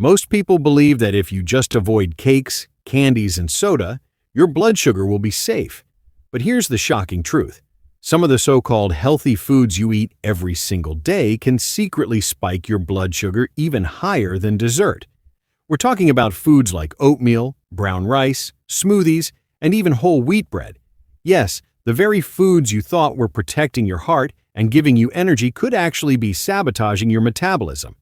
Most people believe that if you just avoid cakes, candies, and soda, your blood sugar will be safe. But here's the shocking truth. Some of the so-called healthy foods you eat every single day can secretly spike your blood sugar even higher than dessert. We're talking about foods like oatmeal, brown rice, smoothies, and even whole wheat bread. Yes, the very foods you thought were protecting your heart and giving you energy could actually be sabotaging your metabolism.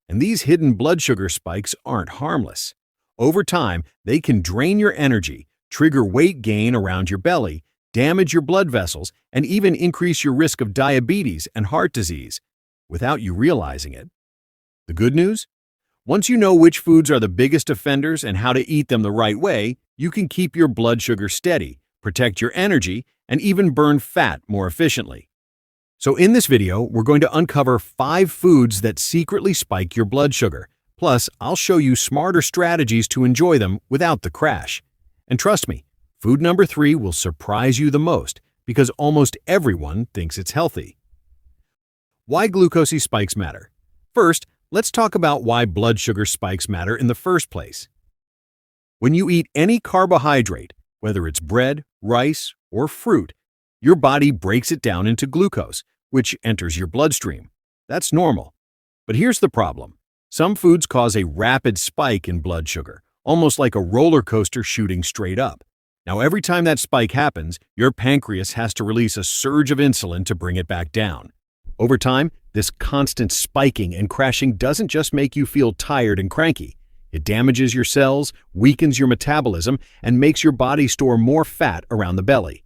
And these hidden blood sugar spikes aren't harmless. Over time, they can drain your energy, trigger weight gain around your belly, damage your blood vessels, and even increase your risk of diabetes and heart disease, without you realizing it. The good news? Once you know which foods are the biggest offenders and how to eat them the right way, you can keep your blood sugar steady, protect your energy, and even burn fat more efficiently. So in this video, we're going to uncover 5 foods that secretly spike your blood sugar. Plus, I'll show you smarter strategies to enjoy them without the crash. And trust me, food number 3 will surprise you the most because almost everyone thinks it's healthy. Why glucose spikes matter. First, let's talk about why blood sugar spikes matter in the first place. When you eat any carbohydrate, whether it's bread, rice, or fruit, your body breaks it down into glucose, which enters your bloodstream. That's normal. But here's the problem. Some foods cause a rapid spike in blood sugar, almost like a roller coaster shooting straight up. Now, every time that spike happens, your pancreas has to release a surge of insulin to bring it back down. Over time, this constant spiking and crashing doesn't just make you feel tired and cranky. It damages your cells, weakens your metabolism, and makes your body store more fat around the belly.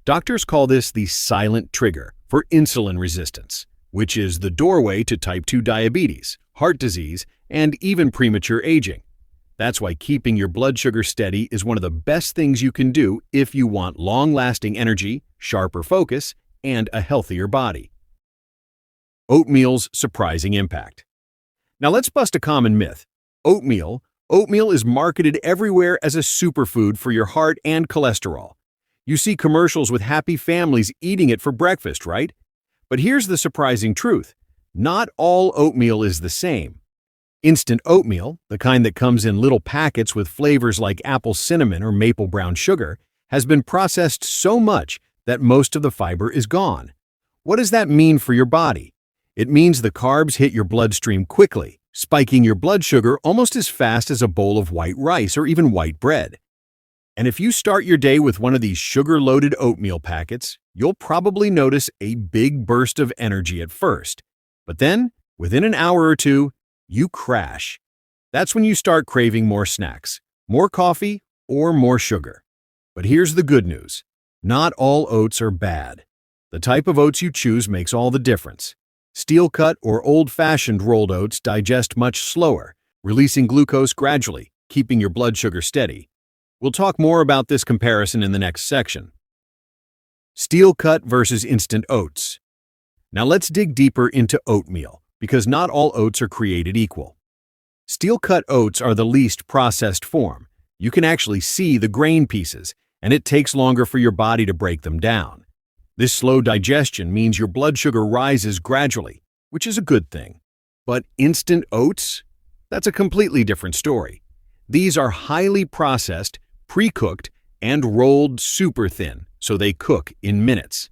Doctors call this the silent trigger for insulin resistance, which is the doorway to type 2 diabetes, heart disease, and even premature aging. That's why keeping your blood sugar steady is one of the best things you can do if you want long-lasting energy, sharper focus, and a healthier body. Oatmeal's surprising impact. Now let's bust a common myth. Oatmeal is marketed everywhere as a superfood for your heart and cholesterol. You see commercials with happy families eating it for breakfast, right? But here's the surprising truth. Not all oatmeal is the same. Instant oatmeal, the kind that comes in little packets with flavors like apple cinnamon or maple brown sugar, has been processed so much that most of the fiber is gone. What does that mean for your body? It means the carbs hit your bloodstream quickly, spiking your blood sugar almost as fast as a bowl of white rice or even white bread. And if you start your day with one of these sugar-loaded oatmeal packets, you'll probably notice a big burst of energy at first. But then, within an hour or two, you crash. That's when you start craving more snacks, more coffee, or more sugar. But here's the good news. Not all oats are bad. The type of oats you choose makes all the difference. Steel-cut or old-fashioned rolled oats digest much slower, releasing glucose gradually, keeping your blood sugar steady. We'll talk more about this comparison in the next section. Steel-cut versus instant oats. Now let's dig deeper into oatmeal, because not all oats are created equal. Steel-cut oats are the least processed form. You can actually see the grain pieces, and it takes longer for your body to break them down. This slow digestion means your blood sugar rises gradually, which is a good thing. But instant oats? That's a completely different story. These are highly processed, pre-cooked, and rolled super thin, so they cook in minutes.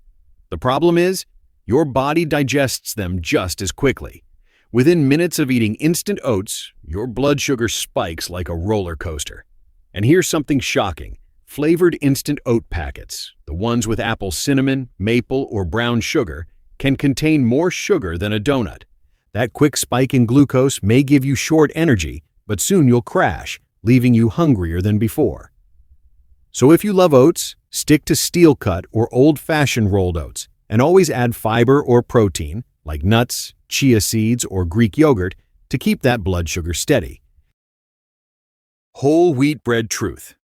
The problem is, your body digests them just as quickly. Within minutes of eating instant oats, your blood sugar spikes like a roller coaster. And here's something shocking. Flavored instant oat packets, the ones with apple cinnamon, maple, or brown sugar, can contain more sugar than a donut. That quick spike in glucose may give you short energy, but soon you'll crash, leaving you hungrier than before. So if you love oats, stick to steel-cut or old-fashioned rolled oats, and always add fiber or protein, like nuts, chia seeds, or Greek yogurt, to keep that blood sugar steady. Whole wheat bread truth.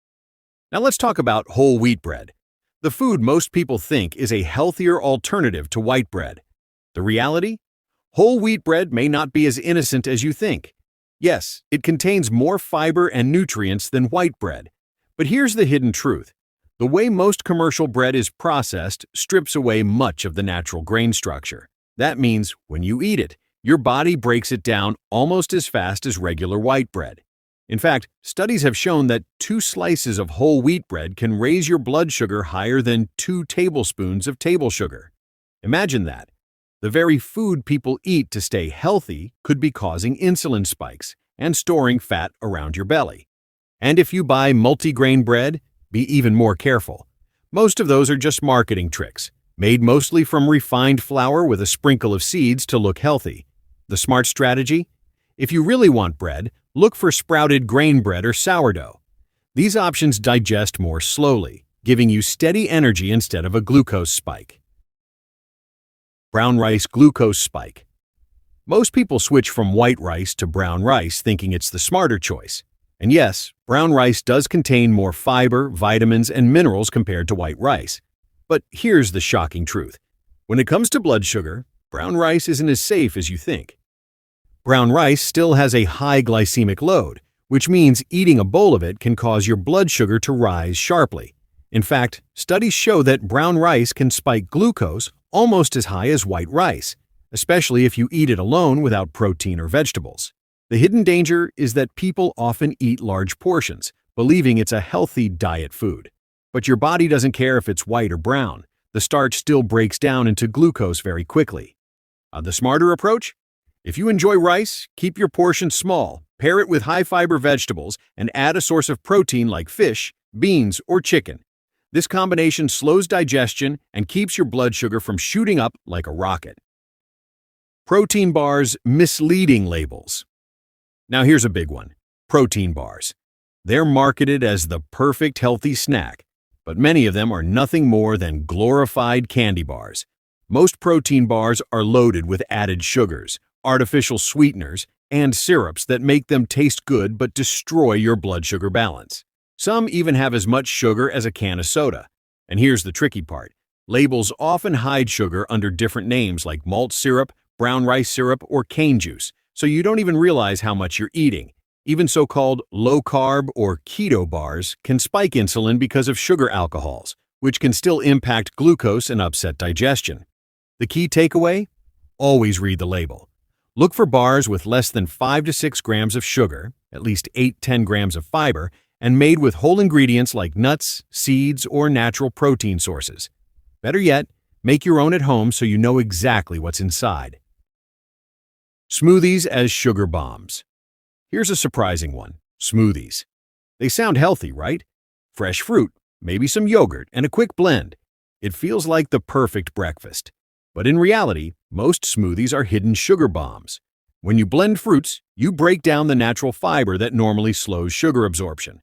Now let's talk about whole wheat bread. The food most people think is a healthier alternative to white bread. The reality? Whole wheat bread may not be as innocent as you think. Yes, it contains more fiber and nutrients than white bread. But here's the hidden truth. The way most commercial bread is processed strips away much of the natural grain structure. That means when you eat it, Your body breaks it down almost as fast as regular white bread. In fact, studies have shown that 2 slices of whole wheat bread can raise your blood sugar higher than 2 tablespoons of table sugar. Imagine that. The very food people eat to stay healthy could be causing insulin spikes and storing fat around your belly. And if you buy multigrain bread, be even more careful. Most of those are just marketing tricks, made mostly from refined flour with a sprinkle of seeds to look healthy. The smart strategy? If you really want bread, look for sprouted grain bread or sourdough. These options digest more slowly, giving you steady energy instead of a glucose spike. Brown rice glucose spike. Most people switch from white rice to brown rice thinking it's the smarter choice. And yes, brown rice does contain more fiber, vitamins, and minerals compared to white rice. But here's the shocking truth. When it comes to blood sugar, brown rice isn't as safe as you think. Brown rice still has a high glycemic load, which means eating a bowl of it can cause your blood sugar to rise sharply. In fact, studies show that brown rice can spike glucose almost as high as white rice, especially if you eat it alone without protein or vegetables. The hidden danger is that people often eat large portions, believing it's a healthy diet food. But your body doesn't care if it's white or brown. The starch still breaks down into glucose very quickly. The smarter approach? If you enjoy rice, keep your portion small, pair it with high-fiber vegetables, and add a source of protein like fish, beans, or chicken. This combination slows digestion and keeps your blood sugar from shooting up like a rocket. Protein bars' misleading labels. Now here's a big one. Protein bars. They're marketed as the perfect healthy snack, but many of them are nothing more than glorified candy bars. Most protein bars are loaded with added sugars, artificial sweeteners, and syrups that make them taste good but destroy your blood sugar balance. Some even have as much sugar as a can of soda. And here's the tricky part. Labels often hide sugar under different names like malt syrup, brown rice syrup, or cane juice, so you don't even realize how much you're eating. Even so-called low-carb or keto bars can spike insulin because of sugar alcohols, which can still impact glucose and upset digestion. The key takeaway? Always read the label. Look for bars with less than 5 to 6 grams of sugar, at least 8-10 grams of fiber, and made with whole ingredients like nuts, seeds, or natural protein sources. Better yet, make your own at home so you know exactly what's inside. Smoothies as sugar bombs. Here's a surprising one. Smoothies. They sound healthy, right? Fresh fruit, maybe some yogurt, and a quick blend. It feels like the perfect breakfast. But in reality, most smoothies are hidden sugar bombs. When you blend fruits, you break down the natural fiber that normally slows sugar absorption.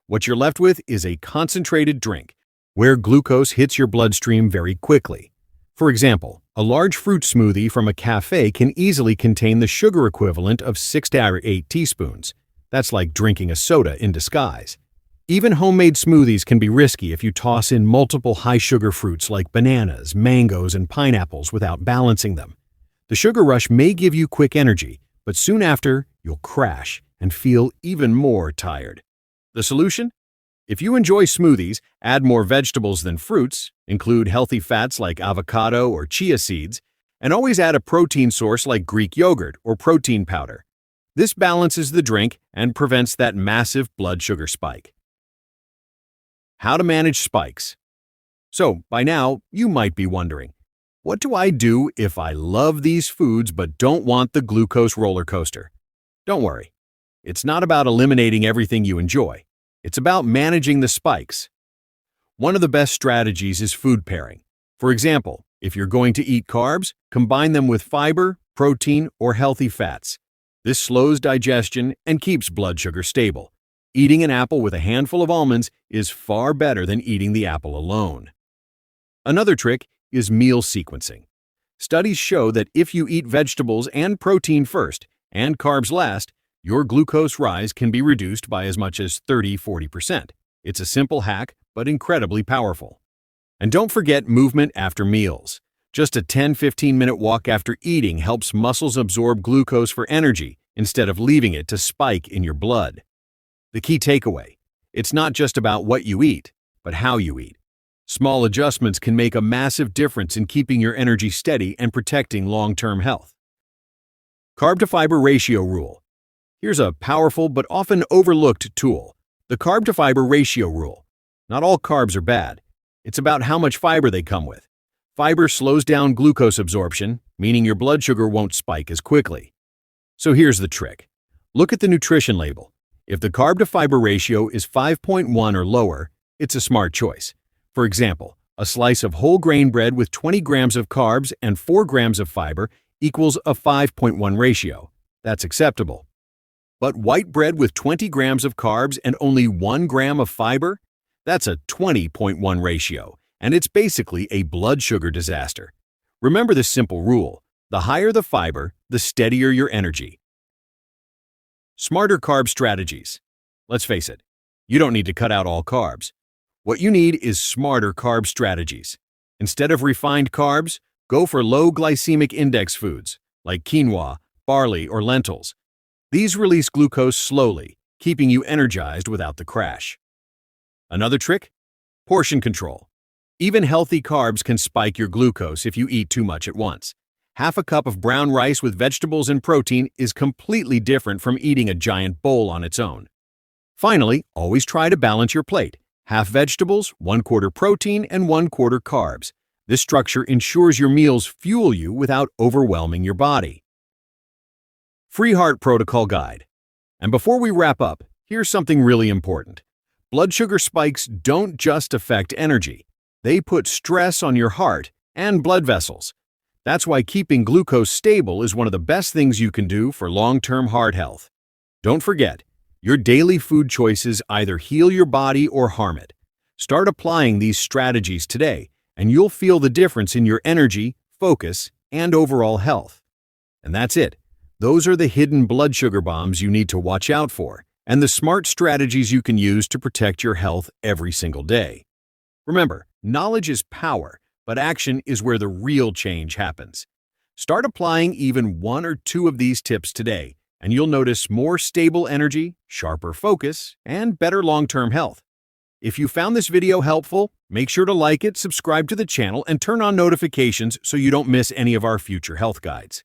What you're left with is a concentrated drink, where glucose hits your bloodstream very quickly. For example, a large fruit smoothie from a cafe can easily contain the sugar equivalent of 6 to 8 teaspoons. That's like drinking a soda in disguise. Even homemade smoothies can be risky if you toss in multiple high-sugar fruits like bananas, mangoes, and pineapples without balancing them. The sugar rush may give you quick energy, but soon after, you'll crash and feel even more tired. The solution? If you enjoy smoothies, add more vegetables than fruits, include healthy fats like avocado or chia seeds, and always add a protein source like Greek yogurt or protein powder. This balances the drink and prevents that massive blood sugar spike. How to manage spikes. So, by now, you might be wondering, what do I do if I love these foods but don't want the glucose roller coaster? Don't worry. It's not about eliminating everything you enjoy. It's about managing the spikes. One of the best strategies is food pairing. For example, if you're going to eat carbs, combine them with fiber, protein, or healthy fats. This slows digestion and keeps blood sugar stable. Eating an apple with a handful of almonds is far better than eating the apple alone. Another trick is meal sequencing. Studies show that if you eat vegetables and protein first and carbs last, your glucose rise can be reduced by as much as 30–40%. It's a simple hack, but incredibly powerful. And don't forget movement after meals. Just a 10–15-minute walk after eating helps muscles absorb glucose for energy instead of leaving it to spike in your blood. The key takeaway: it's not just about what you eat, but how you eat. Small adjustments can make a massive difference in keeping your energy steady and protecting long-term health. Carb-to-fiber ratio rule. Here's a powerful but often overlooked tool, the carb-to-fiber ratio rule. Not all carbs are bad. It's about how much fiber they come with. Fiber slows down glucose absorption, meaning your blood sugar won't spike as quickly. So here's the trick. Look at the nutrition label. If the carb-to-fiber ratio is 5.1 or lower, it's a smart choice. For example, a slice of whole grain bread with 20 grams of carbs and 4 grams of fiber equals a 5.1 ratio. That's acceptable. But white bread with 20 grams of carbs and only 1 gram of fiber? That's a 20.1 ratio, and it's basically a blood sugar disaster. Remember this simple rule: the higher the fiber, the steadier your energy. Smarter carb strategies. Let's face it, you don't need to cut out all carbs. What you need is smarter carb strategies. Instead of refined carbs, go for low glycemic index foods like quinoa, barley, or lentils. These release glucose slowly, keeping you energized without the crash. Another trick? Portion control. Even healthy carbs can spike your glucose if you eat too much at once. Half a cup of brown rice with vegetables and protein is completely different from eating a giant bowl on its own. Finally, always try to balance your plate. Half vegetables, 1/4 protein, and 1/4 carbs. This structure ensures your meals fuel you without overwhelming your body. Free Heart Protocol Guide. And before we wrap up, here's something really important. Blood sugar spikes don't just affect energy. They put stress on your heart and blood vessels. That's why keeping glucose stable is one of the best things you can do for long-term heart health. Don't forget, your daily food choices either heal your body or harm it. Start applying these strategies today, and you'll feel the difference in your energy, focus, and overall health. And that's it. Those are the hidden blood sugar bombs you need to watch out for, and the smart strategies you can use to protect your health every single day. Remember, knowledge is power, but action is where the real change happens. Start applying even 1 or 2 of these tips today, and you'll notice more stable energy, sharper focus, and better long-term health. If you found this video helpful, make sure to like it, subscribe to the channel, and turn on notifications so you don't miss any of our future health guides.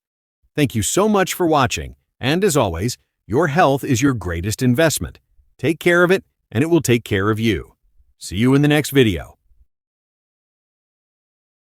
Thank you so much for watching, and as always, your health is your greatest investment. Take care of it, and it will take care of you. See you in the next video.